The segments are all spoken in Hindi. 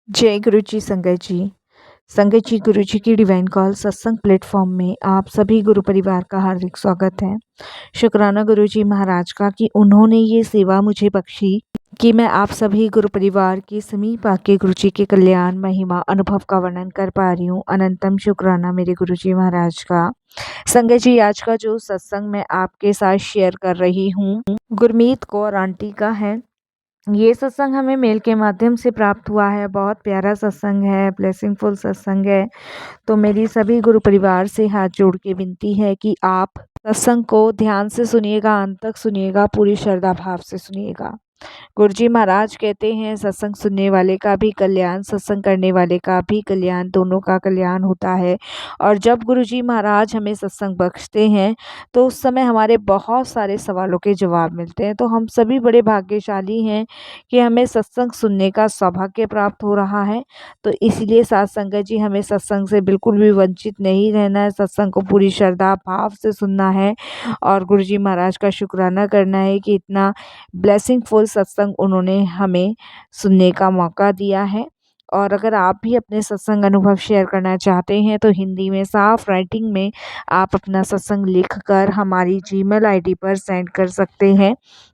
जय गुरु जी संगत जी। संगत जी, गुरु जी की डिवाइन कॉल सत्संग प्लेटफॉर्म में आप सभी गुरु परिवार का हार्दिक स्वागत है। शुक्राना गुरु जी महाराज का कि उन्होंने ये सेवा मुझे बख्शी कि मैं आप सभी गुरु परिवार के समीप आके गुरु जी के कल्याण महिमा अनुभव का वर्णन कर पा रही हूँ। अनंतम शुक्राना मेरे गुरु जी महाराज का। संगत जी, आज का जो सत्संग मैं आपके साथ शेयर कर रही हूँ गुरमीत कौर आंटी का है। ये सत्संग हमें मेल के माध्यम से प्राप्त हुआ है। बहुत प्यारा सत्संग है, ब्लेसिंगफुल सत्संग है। तो मेरी सभी गुरु परिवार से हाथ जोड़ के विनती है कि आप सत्संग को ध्यान से सुनिएगा, अंत तक सुनिएगा, पूरी श्रद्धा भाव से सुनिएगा। गुरुजी महाराज कहते हैं, सत्संग सुनने वाले का भी कल्याण, सत्संग करने वाले का भी कल्याण, दोनों का कल्याण होता है। और जब गुरुजी महाराज हमें सत्संग बख्शते हैं तो उस समय हमारे बहुत सारे सवालों के जवाब मिलते हैं। तो हम सभी बड़े भाग्यशाली हैं कि हमें सत्संग सुनने का सौभाग्य प्राप्त हो रहा है। तो इसलिए साथ संगत जी, हमें सत्संग से बिल्कुल भी वंचित नहीं रहना है। सत्संग को पूरी श्रद्धा भाव से सुनना है और गुरुजी महाराज का शुक्राना करना है कि इतना ब्लेसिंगफुल सत्संग उन्होंने हमें सुनने का मौका दिया है। और अगर आप भी अपने सत्संग अनुभव शेयर करना चाहते हैं तो हिंदी में साफ राइटिंग में आप अपना सत्संग लिखकर हमारी जीमेल आईडी पर सेंड कर सकते हैं,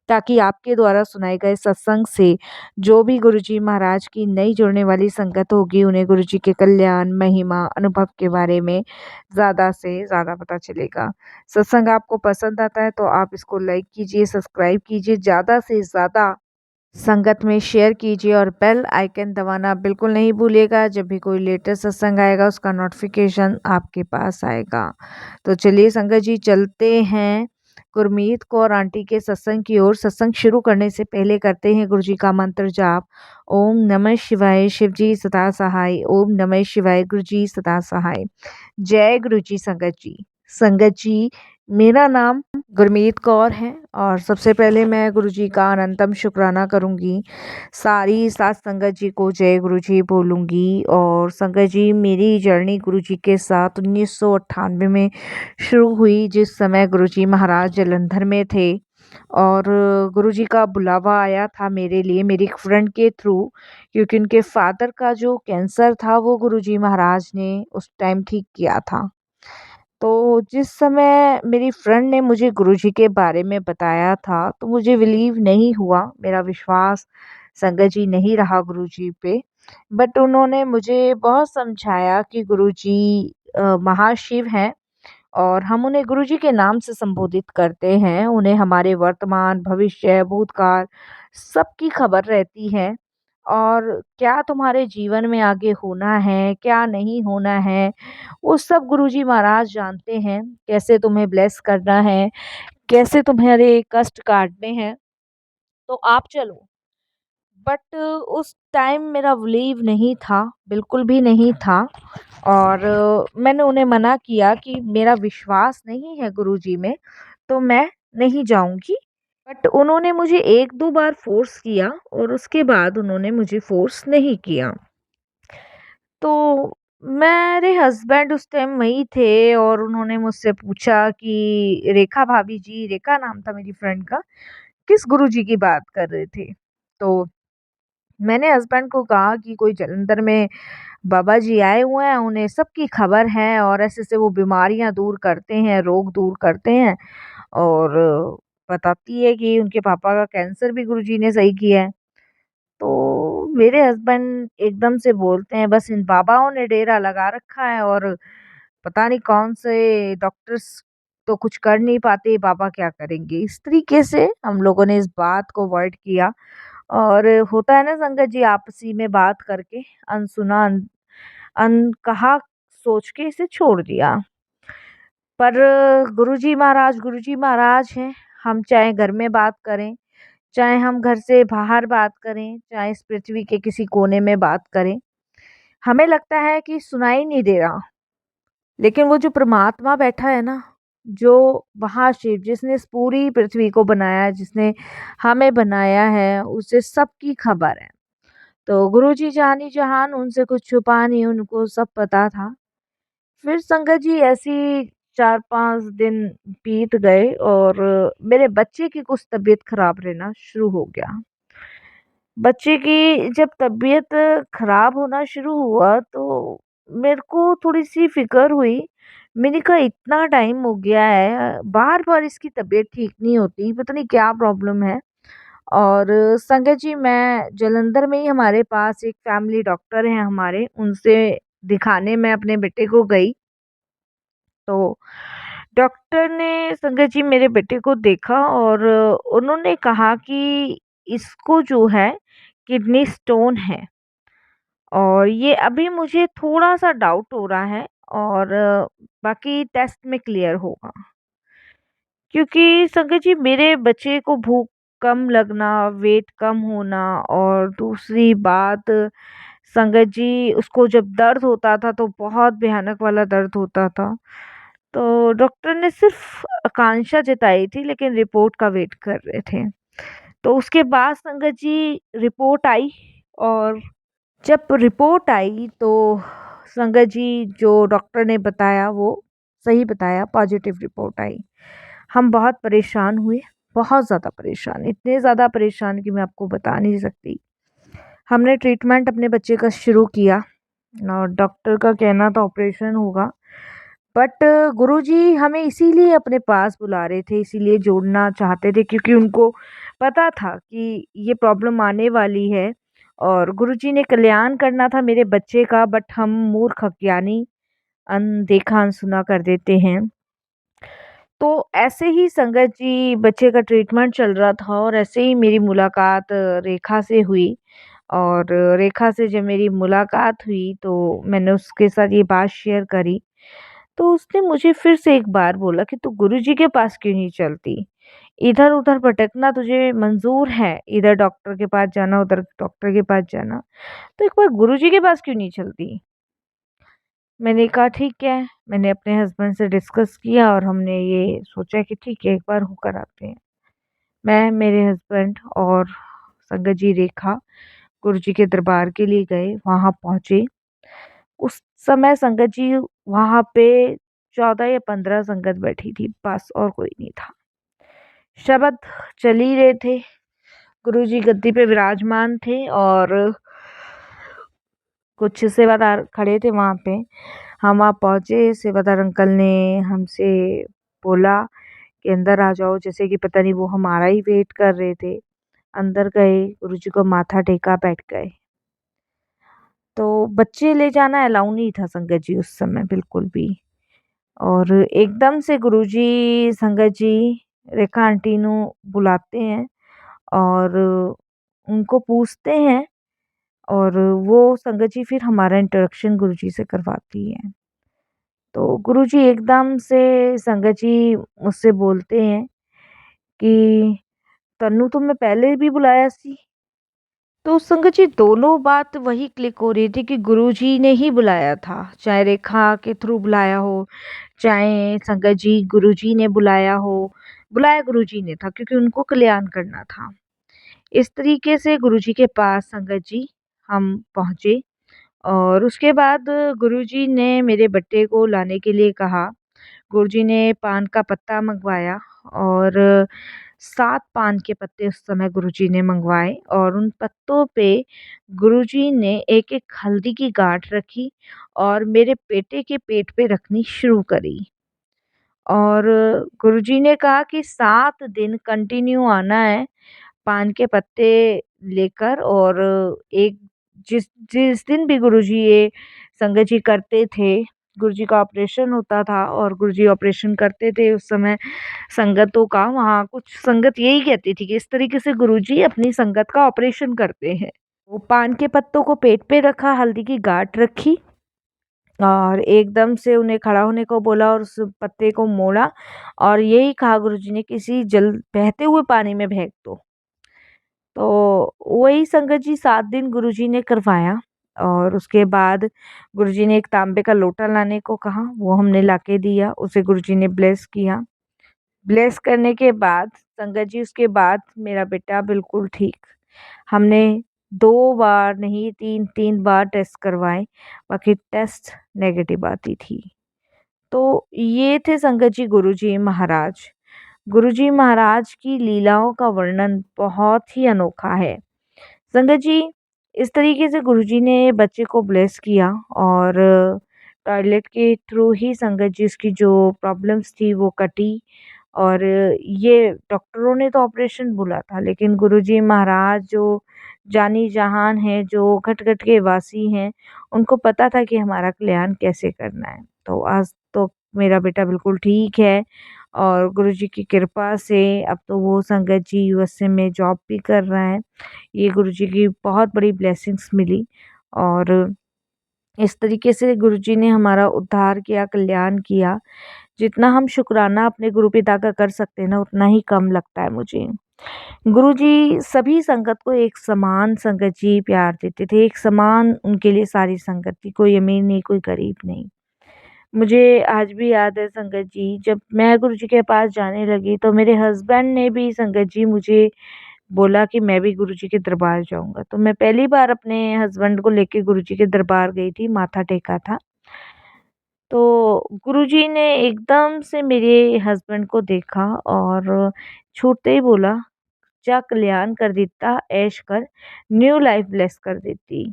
ताकि आपके द्वारा सुनाए गए सत्संग से जो भी गुरुजी महाराज की नई जुड़ने वाली संगत होगी उन्हें गुरुजी के कल्याण महिमा अनुभव के बारे में ज़्यादा से ज़्यादा पता चलेगा। सत्संग आपको पसंद आता है तो आप इसको लाइक कीजिए, सब्सक्राइब कीजिए, ज़्यादा से ज़्यादा संगत में शेयर कीजिए और बेल आइकन दबाना बिल्कुल नहीं भूलिएगा। जब भी कोई लेटेस्ट सत्संग आएगा उसका नोटिफिकेशन आपके पास आएगा। तो चलिए संगत जी, चलते हैं गुरमीत कौर आंटी के सत्संग की ओर। सत्संग शुरू करने से पहले करते हैं गुरु जी का मंत्र जाप। ओम नमः शिवाय, शिव जी सदा सहाय। ओम नमः शिवाय, गुरु जी सदा सहाय। जय गुरु जी संगत जी। संगत जी, मेरा नाम गुरमीत कौर है और सबसे पहले मैं गुरु जी का अनंतम शुक्राना करूंगी। सारी साथ संगत जी को जय गुरु जी बोलूंगी। और संगत जी, मेरी जर्नी गुरु जी के साथ 1998 में शुरू हुई, जिस समय गुरु जी महाराज जलंधर में थे। और गुरु जी का बुलावा आया था मेरे लिए मेरी एक फ्रेंड के थ्रू, क्योंकि उनके फादर का जो कैंसर था वो गुरु जी महाराज ने उस टाइम ठीक किया था। तो जिस समय मेरी फ्रेंड ने मुझे गुरुजी के बारे में बताया था तो मुझे बिलीव नहीं हुआ, मेरा विश्वास संगत जी नहीं रहा गुरुजी पे। बट उन्होंने मुझे बहुत समझाया कि गुरुजी महाशिव हैं और हम उन्हें गुरुजी के नाम से संबोधित करते हैं। उन्हें हमारे वर्तमान, भविष्य, भूतकाल सबकी खबर रहती है। और क्या तुम्हारे जीवन में आगे होना है, क्या नहीं होना है, वो सब गुरुजी महाराज जानते हैं। कैसे तुम्हें ब्लेस करना है, कैसे तुम्हारे कष्ट काटने हैं, तो आप चलो। बट उस टाइम मेरा बिलीव नहीं था, बिल्कुल भी नहीं था। और मैंने उन्हें मना किया कि मेरा विश्वास नहीं है गुरुजी में, तो मैं नहीं जाऊंगी। बट उन्होंने मुझे एक दो बार फोर्स किया और उसके बाद उन्होंने मुझे फोर्स नहीं किया। तो मेरे हस्बैंड उस टाइम वहीं थे और उन्होंने मुझसे पूछा कि रेखा भाभी जी, रेखा नाम था मेरी फ्रेंड का, किस गुरुजी की बात कर रहे थे। तो मैंने हस्बैंड को कहा कि कोई जलंधर में बाबा जी आए हुए हैं, उन्हें सबकी खबर है और ऐसे से वो बीमारियां दूर करते हैं, रोग दूर करते हैं। और बताती है कि उनके पापा का कैंसर भी गुरुजी ने सही किया है। तो मेरे हस्बैंड एकदम से बोलते हैं, बस इन बाबाओं ने डेरा लगा रखा है और पता नहीं कौन से डॉक्टर्स तो कुछ कर नहीं पाते, बाबा क्या करेंगे। इस तरीके से हम लोगों ने इस बात को अवॉइड किया। और होता है ना संगत जी, आपसी में बात करके अनसुना अनकहा सोच के इसे छोड़ दिया। पर गुरुजी महाराज हैं। हम चाहे घर में बात करें, चाहे हम घर से बाहर बात करें, चाहे इस पृथ्वी के किसी कोने में बात करें, हमें लगता है कि सुनाई नहीं दे रहा। लेकिन वो जो परमात्मा बैठा है ना, जो महाशिव जिसने इस पूरी पृथ्वी को बनाया, जिसने हमें बनाया है, उसे सबकी खबर है। तो गुरुजी जानी जहान, उनसे कुछ छुपा नहीं, उनको सब पता था। फिर संगत जी ऐसी 4-5 दिन बीत गए और मेरे बच्चे की कुछ तबीयत खराब रहना शुरू हो गया। बच्चे की जब तबीयत खराब होना शुरू हुआ तो मेरे को थोड़ी-सी फ़िक्र हुई। मैंने कहा इतना टाइम हो गया है, बार-बार इसकी तबीयत ठीक नहीं होती, पता नहीं क्या प्रॉब्लम है। और संगत जी मैं जालंधर में ही हमारे पास एक फैमिली डॉक्टर हैं हमारे, उनसे दिखाने मैं अपने बेटे को गई। तो डॉक्टर ने संगत जी मेरे बेटे को देखा और उन्होंने कहा कि इसको जो है किडनी स्टोन है और ये अभी मुझे थोड़ा-सा डाउट हो रहा है और बाकी टेस्ट में क्लियर होगा। क्योंकि संगत जी मेरे बच्चे को भूख कम लगना, वेट कम होना और दूसरी बात संगत जी उसको जब दर्द होता था तो बहुत भयानक वाला दर्द होता था। तो डॉक्टर ने सिर्फ़ आकांक्षा जताई थी लेकिन रिपोर्ट का वेट कर रहे थे। तो उसके बाद संगत जी रिपोर्ट आई और जब रिपोर्ट आई तो संगत जी जो डॉक्टर ने बताया वो सही बताया, पॉजिटिव रिपोर्ट आई। हम बहुत परेशान हुए, बहुत ज़्यादा परेशान, इतने ज़्यादा परेशान कि मैं आपको बता नहीं सकती। हमने ट्रीटमेंट अपने बच्चे का शुरू किया और डॉक्टर का कहना था ऑपरेशन होगा। बट गुरुजी हमें इसीलिए अपने पास बुला रहे थे, इसीलिए जोड़ना चाहते थे क्योंकि उनको पता था कि ये प्रॉब्लम आने वाली है और गुरुजी ने कल्याण करना था मेरे बच्चे का, बट हम मूर्ख अज्ञानी अनदेखा अनसुना कर देते हैं। तो ऐसे ही संगत जी बच्चे का ट्रीटमेंट चल रहा था और ऐसे ही मेरी मुलाकात रेखा से हुई और रेखा से जब मेरी मुलाकात हुई तो मैंने उसके साथ ये बात शेयर करी। तो उसने मुझे फिर से एक बार बोला कि तू गुरुजी के पास क्यों नहीं चलती? इधर-उधर भटकना तुझे मंज़ूर है, इधर डॉक्टर के पास जाना, उधर डॉक्टर के पास जाना, तो एक बार गुरुजी के पास क्यों नहीं चलती? मैंने कहा ठीक है, मैंने अपने हस्बैंड से डिस्कस किया और हमने ये सोचा कि ठीक है एक बार होकर आते हैं। मैं, मेरे हस्बैंड और संगत जी रेखा गुरुजी के दरबार के लिए गए, वहाँ पहुँचे। उस समय संगत जी वहाँ पे 14 या 15 संगत बैठी थी, बस और कोई नहीं था। शब्द चल ही रहे थे, गुरुजी गद्दी पे विराजमान थे और कुछ सेवादार खड़े थे वहाँ पे। हम वहाँ पहुँचे, सेवादार अंकल ने हमसे बोला कि अंदर आ जाओ, जैसे कि पता नहीं वो हमारा ही वेट कर रहे थे। अंदर गए, गुरुजी को माथा टेका, बैठ गए। तो बच्चे ले जाना अलाउ नहीं था संगत जी उस समय बिल्कुल भी। और एकदम से गुरुजी संगत जी रेखा आंटी नु बुलाते हैं और उनको पूछते हैं और वो संगत जी फिर हमारा इंट्रोडक्शन गुरुजी से करवाती हैं। तो गुरुजी एकदम से संगत जी मुझसे बोलते हैं कि तन्नू तुम्हें पहले भी बुलाया सी। तो संगत जी दोनों बात वही क्लिक हो रही थी कि गुरुजी ने ही बुलाया था, चाहे रेखा के थ्रू बुलाया हो, चाहे संगत जी गुरुजी ने बुलाया हो, बुलाया गुरुजी ने था क्योंकि उनको कल्याण करना था। इस तरीके से गुरुजी के पास संगत जी हम पहुँचे और उसके बाद गुरुजी ने मेरे बेटे को लाने के लिए कहा। गुरुजी ने पान का पत्ता मँगवाया और 7 पान के पत्ते उस समय गुरुजी ने मँगवाए और उन पत्तों पे गुरुजी ने एक-एक हल्दी की गाँठ रखी और मेरे बेटे के पेट पे रखनी शुरू करी। और गुरुजी ने कहा कि 7 दिन कंटिन्यू आना है पान के पत्ते लेकर और एक जिस जिस दिन भी गुरुजी ये संगत जी करते थे, गुरुजी का ऑपरेशन होता था और गुरुजी ऑपरेशन करते थे उस समय संगतों का, वहाँ कुछ संगत यही कहती थी कि इस तरीके से गुरुजी अपनी संगत का ऑपरेशन करते हैं। वो पान के पत्तों को पेट पे रखा, हल्दी की गाँठ रखी और एकदम से उन्हें खड़ा होने को बोला और उस पत्ते को मोड़ा और यही कहा गुरुजी ने किसी जल बहते हुए पानी में फेंक दो। तो वही संगत जी 7 दिन गुरुजी ने करवाया और उसके बाद गुरुजी ने एक तांबे का लोटा लाने को कहा, वो हमने लाके दिया, उसे गुरुजी ने ब्लेस किया। ब्लेस करने के बाद संगत जी उसके बाद मेरा बेटा बिल्कुल ठीक। हमने 2 बार नहीं 3-3 बार टेस्ट करवाए, बाकी टेस्ट नेगेटिव आती थी। तो ये थे संगत जी गुरुजी महाराज। गुरुजी महाराज की लीलाओं का वर्णन बहुत ही अनोखा है। संगत जी, इस तरीके से गुरुजी ने बच्चे को ब्लेस किया और टॉयलेट के थ्रू ही संगत जी उसकी जो प्रॉब्लम्स थी वो कटी। और ये डॉक्टरों ने तो ऑपरेशन बोला था, लेकिन गुरुजी महाराज जो जानी जहान है, जो खटखट के वासी हैं, उनको पता था कि हमारा कल्याण कैसे करना है। तो आज तो मेरा बेटा बिल्कुल ठीक है और गुरुजी की कृपा से अब तो वो संगत जी यूएसए में जॉब भी कर रहा है। ये गुरुजी की बहुत बड़ी ब्लेसिंग्स मिली और इस तरीके से गुरुजी ने हमारा उद्धार किया, कल्याण किया। जितना हम शुक्राना अपने गुरु पिता का कर सकते हैं ना, उतना ही कम लगता है मुझे। गुरुजी सभी संगत को एक समान संगत जी प्यार देते थे, एक समान उनके लिए सारी संगत थी, कोई अमीर नहीं, कोई गरीब नहीं। मुझे आज भी याद है संगत जी, जब मैं गुरुजी के पास जाने लगी तो मेरे हस्बैंड ने भी संगत जी मुझे बोला कि मैं भी गुरुजी के दरबार जाऊँगा। तो मैं पहली बार अपने हस्बैंड को लेके गुरुजी के दरबार गई थी, माथा टेका था। तो गुरुजी ने एकदम से मेरे हस्बैंड को देखा और छूते ही बोला, "जा कल्याण कर दिता, ऐश कर, न्यू लाइफ ब्लेस कर देती।"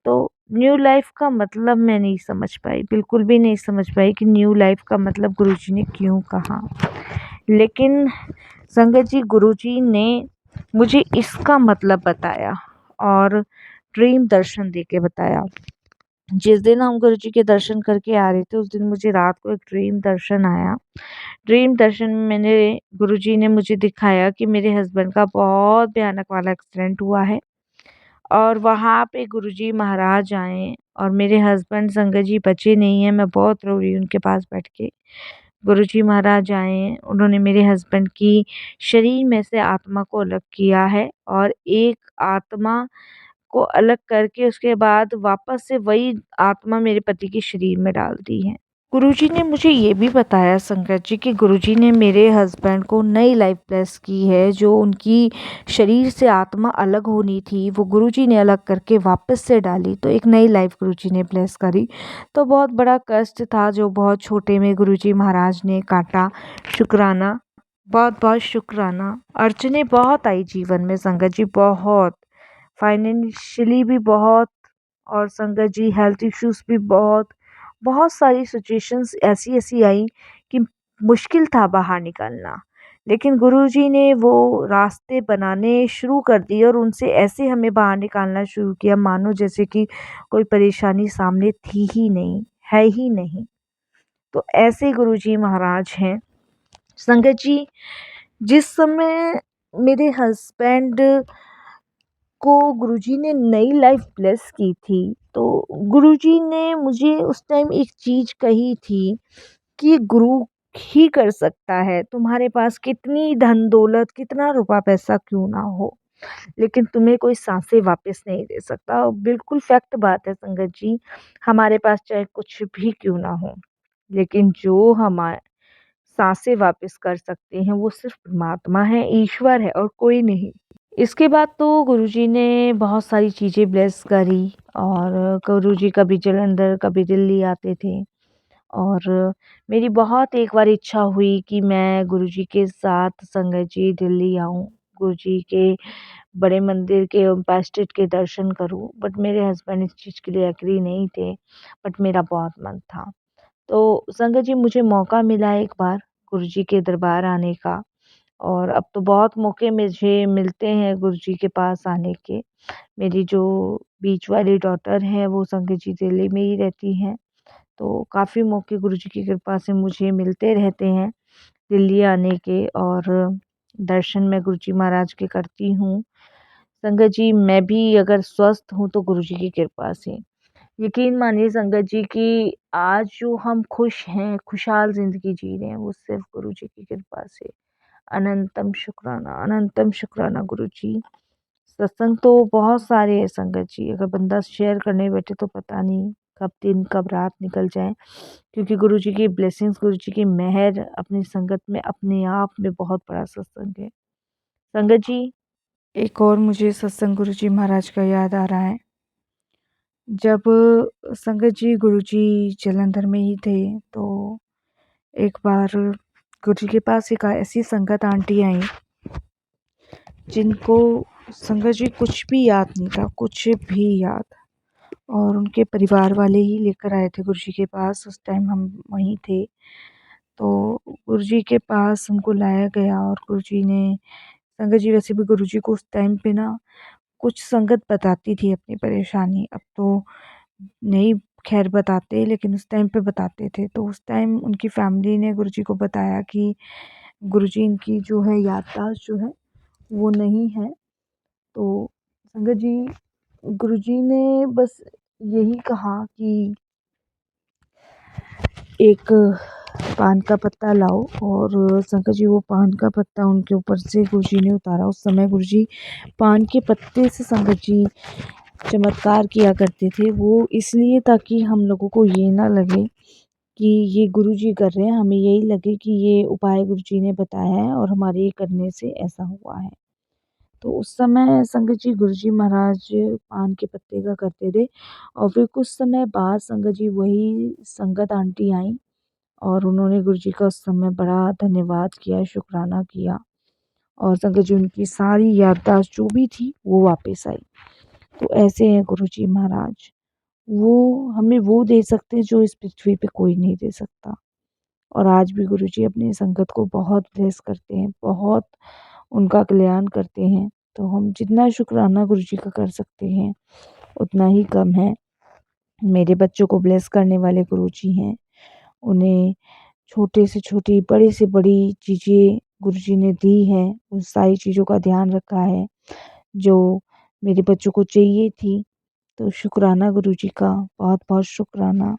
तो न्यू लाइफ का मतलब मैं नहीं समझ पाई, बिल्कुल भी नहीं समझ पाई कि न्यू लाइफ का मतलब गुरुजी ने क्यों कहा। लेकिन संगत जी, गुरुजी ने मुझे इसका मतलब बताया और ड्रीम दर्शन देके बताया। जिस दिन हम गुरुजी के दर्शन करके आ रहे थे, उस दिन मुझे रात को एक ड्रीम दर्शन आया। ड्रीम दर्शन में मैंने गुरुजी ने मुझे दिखाया कि मेरे हस्बैंड का बहुत भयानक वाला एक्सीडेंट हुआ है और वहाँ पे गुरुजी महाराज आए और मेरे हस्बैंड संगत जी बचे नहीं हैं। मैं बहुत रो रही हूँ उनके पास बैठ के। गुरुजी महाराज आए, उन्होंने मेरे हस्बैंड की शरीर में से आत्मा को अलग किया है और एक आत्मा को अलग करके उसके बाद वापस से वही आत्मा मेरे पति के शरीर में डाल दी है। गुरुजी ने मुझे ये भी बताया संगत जी कि गुरुजी ने मेरे हस्बैंड को नई लाइफ ब्लेस की है। जो उनकी शरीर से आत्मा अलग होनी थी, वो गुरुजी ने अलग करके वापस से डाली, तो एक नई लाइफ गुरुजी ने ब्लेस करी। तो बहुत बड़ा कष्ट था जो बहुत छोटे में गुरुजी महाराज ने काटा। शुक्राना, बहुत बहुत शुक्राना। अड़चने बहुत आई जीवन में संगत जी, बहुत फाइनेंशियली भी बहुत, और संगत जी हेल्थ इश्यूज भी बहुत, बहुत सारी सिचुएशंस ऐसी ऐसी आई कि मुश्किल था बाहर निकलना। लेकिन गुरुजी ने वो रास्ते बनाने शुरू कर दिए और उनसे ऐसे हमें बाहर निकालना शुरू किया मानो जैसे कि कोई परेशानी सामने थी ही नहीं, है ही नहीं। तो ऐसे गुरुजी महाराज हैं संगत जी। जिस समय मेरे हस्बैंड को गुरुजी ने नई लाइफ ब्लेस की थी, तो गुरुजी ने मुझे उस टाइम एक चीज़ कही थी कि गुरु ही कर सकता है। तुम्हारे पास कितनी धन दौलत, कितना रुपया पैसा क्यों ना हो, लेकिन तुम्हें कोई सांसें वापस नहीं दे सकता। और बिल्कुल फैक्ट बात है संगत जी, हमारे पास चाहे कुछ भी क्यों ना हो, लेकिन जो हमारे सांसें वापस कर सकते हैं वो सिर्फ परमात्मा है, ईश्वर है और कोई नहीं। इसके बाद तो गुरुजी ने बहुत सारी चीज़ें ब्लेस करी और गुरुजी कभी जलंधर कभी दिल्ली आते थे और मेरी बहुत एक बार इच्छा हुई कि मैं गुरुजी के साथ संगत जी दिल्ली आऊं, गुरुजी के बड़े मंदिर के एम्पायर स्टेट के दर्शन करूं, बट मेरे हस्बैंड इस चीज़ के लिए एग्री नहीं थे, बट मेरा बहुत मन था। तो संगत जी, मुझे मौका मिला एक बार गुरुजी के दरबार आने का और अब तो बहुत मौके मुझे मिलते हैं गुरुजी के पास आने के। मेरी जो बीच वाली डॉटर है वो संगत जी दिल्ली में ही रहती हैं, तो काफ़ी मौके गुरुजी की कृपा से मुझे मिलते रहते हैं दिल्ली आने के और दर्शन मैं गुरुजी महाराज के करती हूँ। संगत जी, मैं भी अगर स्वस्थ हूँ तो गुरुजी की कृपा से। यकीन मानिए संगत जी कि आज जो हम खुश हैं, खुशहाल ज़िंदगी जी रहे हैं, वो सिर्फ़ गुरुजी की कृपा से। अनंतम शुक्राना गुरुजी। सत्संग तो बहुत सारे हैं संगत जी, अगर बंदा शेयर करने बैठे तो पता नहीं कब दिन कब रात निकल जाए, क्योंकि गुरुजी की ब्लेसिंग्स, गुरुजी की मेहर अपनी संगत में अपने आप में बहुत बड़ा सत्संग है संगत जी। एक और मुझे सत्संग गुरुजी महाराज का याद आ रहा है। जब संगत जी गुरुजी जलंधर में ही थे, तो एक बार गुरुजी के पास एक ऐसी संगत आंटी आई जिनको संगत जी कुछ भी याद नहीं था, कुछ भी याद। और उनके परिवार वाले ही लेकर आए थे गुरुजी के पास, उस टाइम हम वहीं थे। तो गुरुजी के पास हमको लाया गया और गुरुजी ने संगत जी वैसे भी गुरुजी को उस टाइम पे ना कुछ संगत बताती थी अपनी परेशानी, अब तो नहीं ख़ैर बताते, लेकिन उस टाइम पे बताते थे। तो उस टाइम उनकी फैमिली ने गुरुजी को बताया कि गुरुजी इनकी जो है याददाश्त जो है वो नहीं है। तो संगत जी गुरुजी ने बस यही कहा कि एक पान का पत्ता लाओ, और संगत जी वो पान का पत्ता उनके ऊपर से गुरुजी ने उतारा। उस समय गुरुजी पान के पत्ते से संगत जी चमत्कार किया करते थे। वो इसलिए ताकि हम लोगों को ये ना लगे कि ये गुरुजी कर रहे हैं, हमें यही लगे कि ये उपाय गुरुजी ने बताया है और हमारे ये करने से ऐसा हुआ है। तो उस समय संगत जी गुरुजी महाराज पान के पत्ते का करते थे, और फिर कुछ समय बाद संगत जी वही संगत आंटी आई और उन्होंने गुरुजी का उस समय बड़ा धन्यवाद किया, शुक्राना किया, और संगत जी उनकी सारी याददाश्त जो भी थी वो वापस आई। तो ऐसे हैं गुरुजी महाराज, वो हमें वो दे सकते हैं जो इस पृथ्वी पे कोई नहीं दे सकता। और आज भी गुरुजी अपनी संगत को बहुत ब्लेस करते हैं, बहुत उनका कल्याण करते हैं। तो हम जितना शुक्राना गुरुजी का कर सकते हैं उतना ही कम है। मेरे बच्चों को ब्लेस करने वाले गुरुजी हैं। उन्हें छोटे से छोटी, बड़ी से बड़ी चीज़ें गुरुजी ने दी हैं, उन सारी चीज़ों का ध्यान रखा है जो मेरे बच्चों को चाहिए थी। तो शुक्राना गुरुजी का, बहुत-बहुत शुक्राना।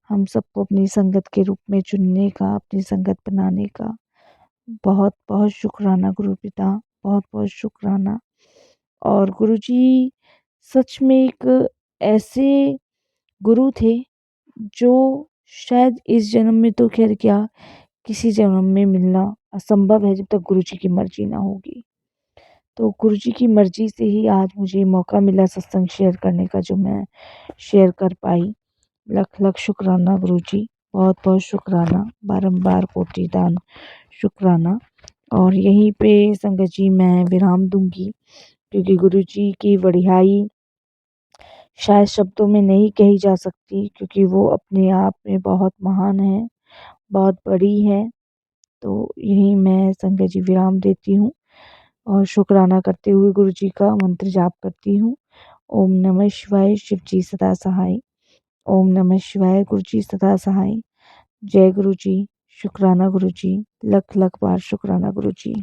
हम सबको अपनी संगत के रूप में चुनने का, अपनी संगत बनाने का बहुत-बहुत शुक्राना गुरुपिता, बहुत-बहुत शुक्राना। और गुरुजी सच में एक ऐसे गुरु थे जो शायद इस जन्म में तो ख़ैर क्या, किसी जन्म में मिलना असंभव है जब तक गुरुजी की मर्ज़ी ना होगी। तो गुरुजी की मर्ज़ी से ही आज मुझे मौका मिला सत्संग शेयर करने का, जो मैं शेयर कर पाई। लख लख शुक्राना गुरुजी, बहुत बहुत शुक्राना, बारंबार कोटिदान शुक्राना। और यहीं पे संगत जी मैं विराम दूंगी, क्योंकि गुरुजी की वडियाई शायद शब्दों में नहीं कही जा सकती, क्योंकि वो अपने आप में बहुत महान है, बहुत बड़ी है। तो यहीं मैं संगत जी विराम देती हूँ और शुक्राना करते हुए गुरुजी का मंत्र जाप करती हूँ। ओम नमः शिवाय, शिव जी सदा सहाय। ओम नमः शिवाय, गुरुजी सदा सहाय। जय गुरुजी, शुक्राना गुरुजी, लख लख बार शुक्राना गुरुजी।